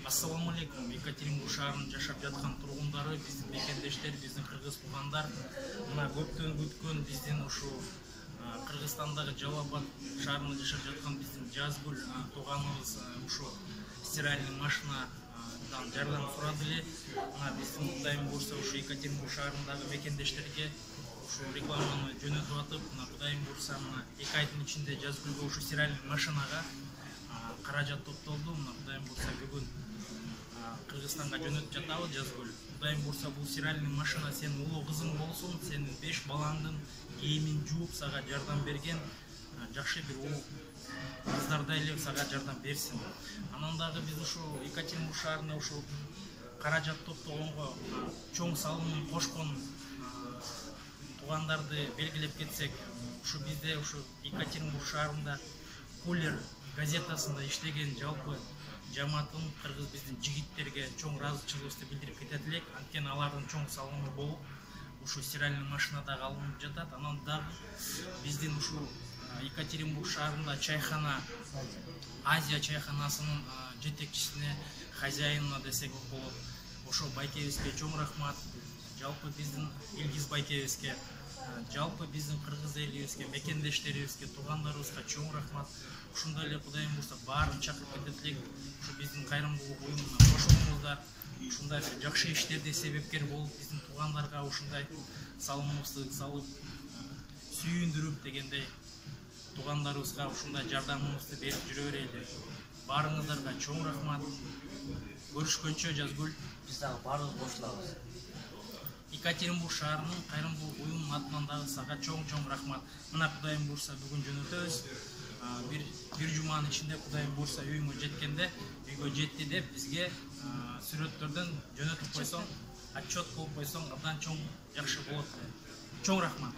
Ассаламу алейкум. Екатеринбург шаарынын жашап жаткан тургундары, биздин мекендештер, биздин кыргыз туугандар, мына көптөн күткөн биздин ушу Кыргызстандагы Жалал Абад шаарында жашап жаткан биздин Жазгүл тууганыбыз ушу стиральный машинадан жардам сурады эле. Мына биздин Кудайым буйрса ушу Екатеринбург шаарындагы мекендештерге ушу рекламаны жөнөтүп атып, мына Кудайым буйрса мына 2 айдын ичинде Жазгүлгө ушу стиральный машинага каражат топтолду. Мына Кудайым буйрса бүгүн Кыргызстанга жөнөтүп жатабыз. Жазгүл, Кудайым буйрса бул стиральный машина сенин улуу кызың болсун, сенин 5 балаңдын кийимин жууп сага жардам берген жакшы бир улуу кыздардай эле сага жардам берсин. Анан дагы биз ушу Екатеринбург шаарында ушу каражат топтогонго чоң салымын кошкон туугандарды белгилеп кетсек, ушу бизде ушу Екатеринбург шаарында Кулер газетасында иштеген жалпы жамаатын кыргыз биздин жигиттерге чоң ыраазычылыгыбызды билдирип кетет элек. Анткени алардын чоң салымы болуп ушу стиральный машинадагы алынып жатат. Анан дагы биздин ушу Екатеринбург шаарында чайхана, Азия чайханасынын жетекчисине, хозяинына десек болот. Ошо байкебизге чоң рахмат. Жалпы биздин Илгиз байкебизге, жалпы биздин кыргыз элибизге, мекендештерибизге, туугандарыбызга чоң рахмат. Ушундай эле Кудайым буйрса баарын чакырып кетет элек. Ушу биздин кайрымдуулук уюмуна кошулуңуздар. Ушундай жакшы иштерде себепкер болуп, биздин туугандарга ушундай салымыбызды салып, сүйүндүрүп дегендей туугандарыбызга ушундай жардамыбызды берип жүрө берели. Баарыңыздарга чоң рахмат. Көрүшкөнчө Жазгүл, Биз дагы баарыбыз кошулабыз. Екатеринбург шаарынын кайрымдуулук уюмунун атынан дагы сага чоң рахмат. Мына Кудайым буйрса бүгүн жөнөтөбүз. Bir жуманын ичинде Кудайым буйрса үйүңө жеткенде, үйгө жетти деп бизге сүрөттөрдөн жөнөтүп койсоң, отчет кылып койсоң, абдан чоң жакшы болот. Чоң рахмат.